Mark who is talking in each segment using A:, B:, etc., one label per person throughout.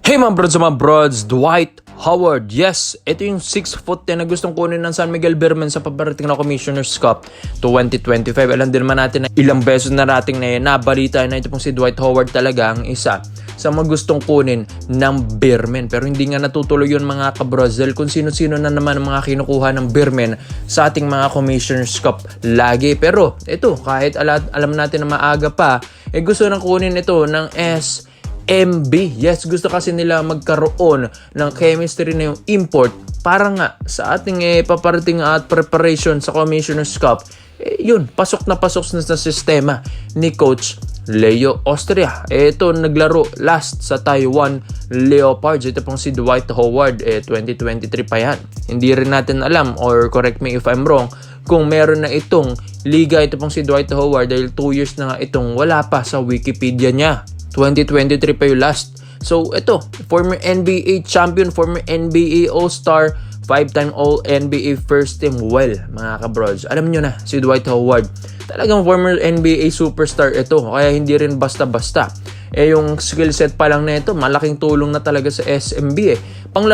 A: Hey mga brods, Dwight Howard. Yes, ito yung 6'10" na gustong kunin ng San Miguel Beermen sa paparating na Commissioner's Cup 2025. Alam din naman natin na ilang beses na nating nabalita na ito pong si Dwight Howard talaga ang isa sa mga gustong kunin ng Beermen. Pero hindi nga natutuloy yun mga kabrods dahil kung sino-sino na naman ang mga kinukuha ng Beermen sa ating mga Commissioner's Cup lagi. Pero ito, kahit alam natin na maaga pa, gusto nang kunin ito ng SMB. Yes, gusto kasi nila magkaroon ng chemistry na yung import para nga sa ating paparating at preparation sa Commissioner's Cup. Yun, pasok na sa sistema ni Coach Leo Austria. Ito naglaro last sa Taiwan Leopards. Ito pong si Dwight Howard, 2023 pa yan. Hindi rin natin alam, or correct me if I'm wrong, kung meron na itong liga ito pong si Dwight Howard dahil 2 years na nga itong wala pa sa Wikipedia niya. 2023 pa yung last. So, ito, former NBA champion, former NBA All-Star, 5-time All-NBA first team. Well, mga kabrods, alam nyo na, si Dwight Howard, talagang former NBA superstar ito. Kaya hindi rin basta-basta. Yung skill set pa lang na ito, malaking tulong na talaga sa SMB ang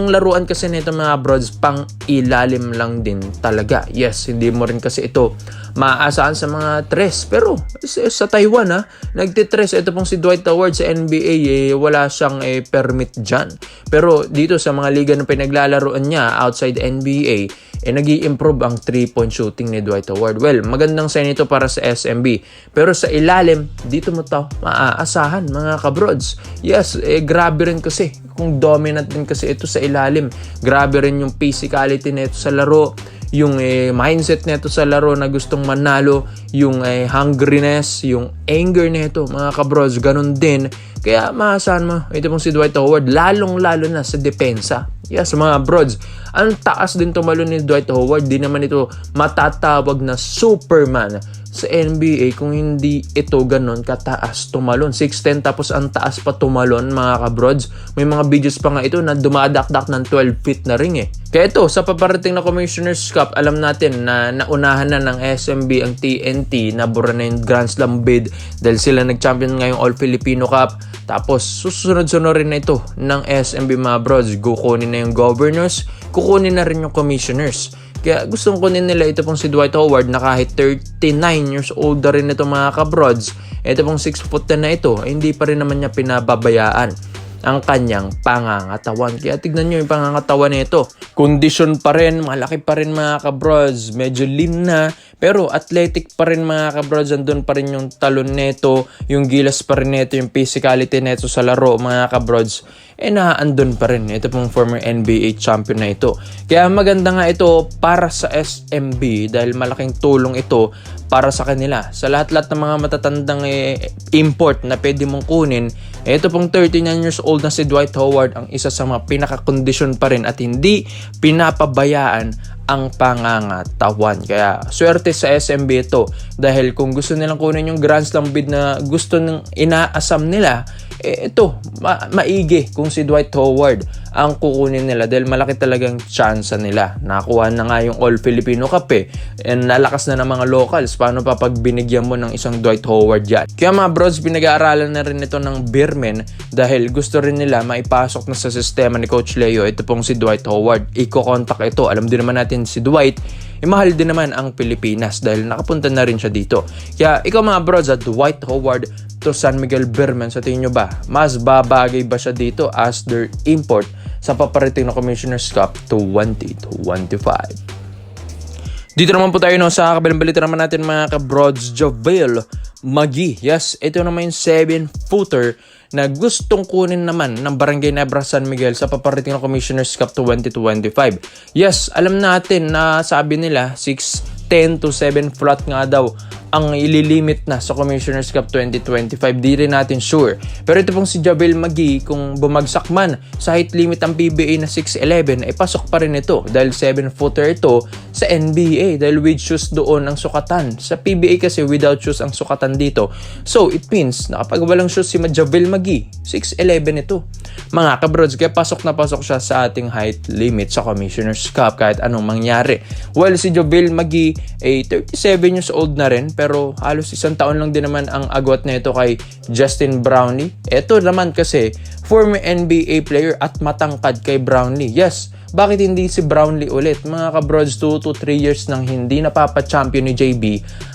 A: laruan kasi nito mga brods, pang ilalim lang din talaga. Yes, hindi mo rin kasi ito maaasahan sa mga tres. Pero sa Taiwan nagtitres. Ito pong si Dwight Howard sa NBA, wala siyang permit dyan. Pero dito sa mga liga na pinaglalaroan niya outside NBA, nag-i-improve ang 3-point shooting ni Dwight Howard. Well, magandang sign ito para sa SMB. Pero sa ilalim, dito mo ito maaasahan mga kabrods. Yes, grabe rin kasi kung dominant din kasi ito sa ilalim. Grabe rin yung physicality nito sa laro, yung mindset nito sa laro na gustong manalo, yung hungriness, yung anger nito mga kabrods, ganun din. Kaya maasahan mo ito pong si Dwight Howard, lalong-lalo na sa depensa. Yes, mga brods, ang taas din tumalon ni Dwight Howard. Di naman ito matatawag na Superman sa NBA kung hindi ito ganon kataas tumalon. 6'10" tapos ang taas pa tumalon mga kabrods. May mga videos pa nga ito na dumadakdak ng 12 feet na ring Kaya ito, sa paparating na Commissioner's Cup, alam natin na naunahan na ng SMB ang TNT, nabura na yung Grand Slam bid dahil sila nag-champion ngayong All-Filipino Cup. Tapos susunod-sunod rin na ito ng SMB mga brods. Kukunin na yung governors, kukunin na rin yung commissioners. Kaya gustong kunin nila ito pong si Dwight Howard na kahit 39 years old na rin ito mga kabrods. Ito pong 6'10" na ito, hindi pa rin naman niya pinababayaan ang kanyang pangangatawan. Kaya tignan nyo yung pangangatawan nito. Kondisyon pa rin, malaki pa rin mga kabrods. Medyo lean na, pero athletic pa rin mga kabrods. Andun pa rin yung talon nito, yung gilas pa rin nito, yung physicality nito sa laro mga kabrods. Naandun pa rin. Ito pong former NBA champion na ito. Kaya maganda nga ito para sa SMB dahil malaking tulong ito para sa kanila. Sa lahat-lahat ng mga matatandang import na pwede mong kunin, ito pong 39 years old na si Dwight Howard ang isa sa mga pinaka-kondisyon pa rin at hindi pinapabayaan ang pangangatawan. Kaya swerte sa SMB ito dahil kung gusto nilang kunin yung Grand Slam bid na gusto ng inaasam nila, ito, maigi kung si Dwight Howard ang kukunin nila dahil malaki talagang chance nila. Nakuha na nga yung All-Filipino Cup and nalakas na ng mga locals. Paano pa pag binigyan mo ng isang Dwight Howard yan? Kaya mga brods, pinag-aaralan na rin ito ng Beermen dahil gusto rin nila maipasok na sa sistema ni Coach Leo. Ito pong si Dwight Howard. Iko-contact ito. Alam din naman natin si Dwight, mahal din naman ang Pilipinas dahil nakapunta na rin siya dito. Kaya ikaw mga brods, Dwight Howard to San Miguel Beermen, sa tingin nyo ba, mas babagay ba siya dito as their import sa paparating na Commissioner's Cup 2025? Dito naman po tayo sa kabilang balita naman natin mga kabrods, JaVale McGee. Yes, ito naman yung 7-footer na gustong kunin naman ng Barangay Nebra San Miguel sa paparating na Commissioner's Cup 2025. Yes, alam natin na sabi nila 6'10" to 7 flat nga daw ang ililimit na sa Commissioner's Cup 2025. Di rin natin sure. Pero ito pong si JaVale McGee, kung bumagsak man sa height limit ang PBA na 6'11", pasok pa rin ito dahil 7-footer ito sa NBA dahil with shoes doon ang sukatan. Sa PBA kasi without shoes ang sukatan dito. So it means na kapag walang shoes si JaVale McGee, 6'11" ito. Mga kabrods, kaya pasok na pasok siya sa ating height limit sa Commissioner's Cup kahit anong mangyari. Well, si JaVale McGee 37 years old na rin, pero halos isang taon lang din naman ang agwat nito kay Justin Brownlee. Ito naman kasi former NBA player at matangkad kay Brownlee. Yes, bakit hindi si Brownlee ulit? Mga kabrods, 2 to 3 years nang hindi napapa-champion ni JB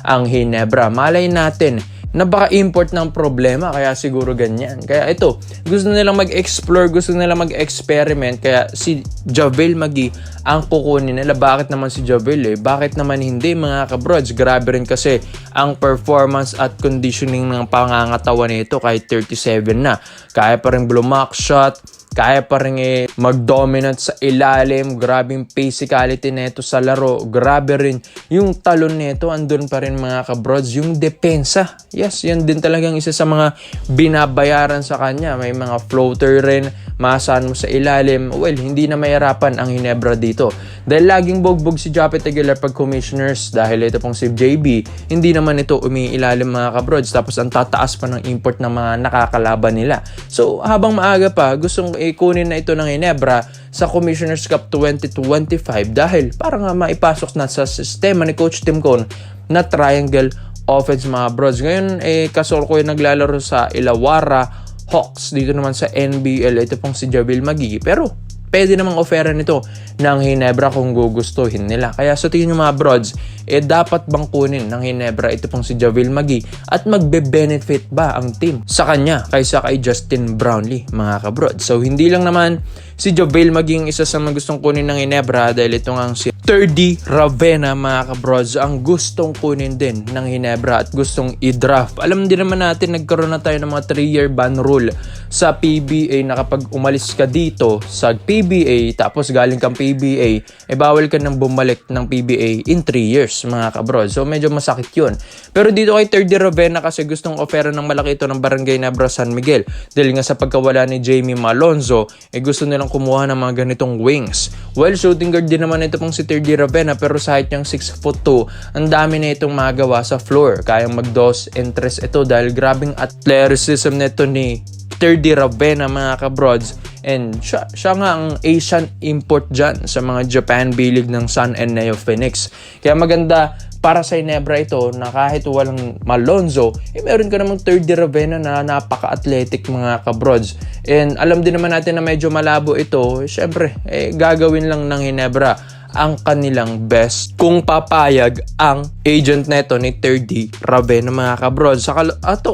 A: ang Ginebra. Malay natin na baka import ng problema, kaya siguro ganyan. Kaya ito, gusto nilang mag-explore, gusto nilang mag-experiment, kaya si JaVale McGee ang kukunin nila. Bakit naman si JaVale Bakit naman hindi, mga kabrods? Grabe rin kasi ang performance at conditioning ng pangangatawan nito kahit 37 na. Kaya pa rin block shot, kaya pa rin mag-dominant sa ilalim. Grabe yung physicality nito sa laro. Grabe rin yung talon nito. Andun pa rin, mga kabrods, yung depensa. Yes, yan din talagang isa sa mga binabayaran sa kanya. May mga floater rin, maasahan mo sa ilalim. Well, hindi na mahirapan ang Ginebra dito. Dahil laging bogbog si Japet Aguilar pag commissioners. Dahil ito pong si JB, hindi naman ito umiilalim, mga kabrods. Tapos ang tataas pa ng import ng mga nakakalaban nila. So, habang maaga pa, gustong ikunin na ito ng Ginebra sa Commissioner's Cup 2025 dahil para nga maipasok na sa sistema ni Coach Tim Cone na triangle offense, mga brods. Ngayon, kasalukuyan naglalaro sa Illawarra Hawks. Dito naman sa NBL, ito pong si JaVale McGee. Pero, pwede namang offeran ito ng Ginebra kung gugustuhin nila. Kaya sa tingin nyo, mga brods, dapat bang kunin ng Ginebra ito pong si JaVale McGee at magbe-benefit ba ang team sa kanya kaysa kay Justin Brownlee, mga kabrods? So, hindi lang naman si JaVale McGee isa sa mga gustong kunin ng Ginebra dahil ito nga si Terdy Ravena, mga kabrods, ang gustong kunin din ng Ginebra at gustong i-draft. Alam din naman natin, nagkaroon na tayo ng mga 3-year ban rule sa PBA na kapag umalis ka dito sa PBA tapos galing kang PBA, bawal ka nang bumalik ng PBA in 3 years, mga kabrods. So, medyo masakit yun. Pero dito kay Terdy Ravena kasi gustong ofera ng malaki ito ng Barangay Ginebra San Miguel. Dahil nga sa pagkawala ni Jamie Malonzo, gusto nilang kumuha ng mga ganitong wings. Well, shooting guard din naman ito pong si Terdy Ravena, pero sa height niyang 6'2", ang dami na itong magawa sa floor. Kayang mag-dos and tres ito dahil grabing athleticism nito ni Terdy Ravena, mga kabrods. And siya nga ang Asian import dyan sa mga Japan B-League ng Sun and Neo Phoenix. Kaya maganda para sa Ginebra ito na kahit walang Malonzo, meron ka namang Terdy Ravena na napaka-athletic, mga kabrods. And alam din naman natin na medyo malabo ito. Syempre, gagawin lang ng Ginebra ang kanilang best kung papayag ang agent neto ni Terdy Ravena, mga kabrods.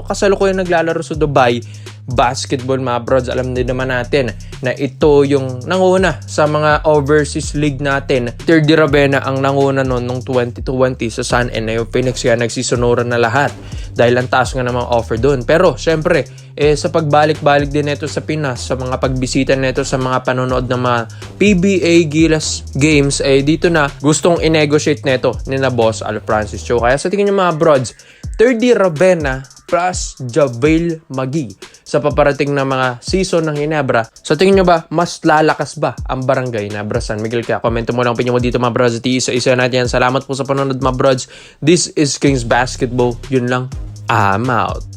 A: Kasalukuyan naglalaro sa Dubai basketball, mga brods. Alam din naman natin na ito yung nanguna sa mga overseas league natin. Terdy Ravena ang nanguna noon nung 2020 sa Sun and Neo Phoenix, kaya nagsisunuran na lahat dahil ang taas nga namang offer doon. Pero syempre, sa pagbalik-balik din nito sa Pinas, sa mga pagbisita nito sa mga panonood ng mga PBA Gilas games, dito na gustong i-negotiate nito ni na Boss Al Francis Cho. Kaya sa tingin nyo, mga brods, Terdy Ravena plus JaVale McGee sa paparating na mga season ng Ginebra. So tingin nyo ba, mas lalakas ba ang Barangay Ginebra San Miguel? Kaya komento mo lang opinion mo dito, mga brods. At isa-isa natin yan. Salamat po sa panonood, mga brods. This is Kings Basketball. Yun lang. I'm out.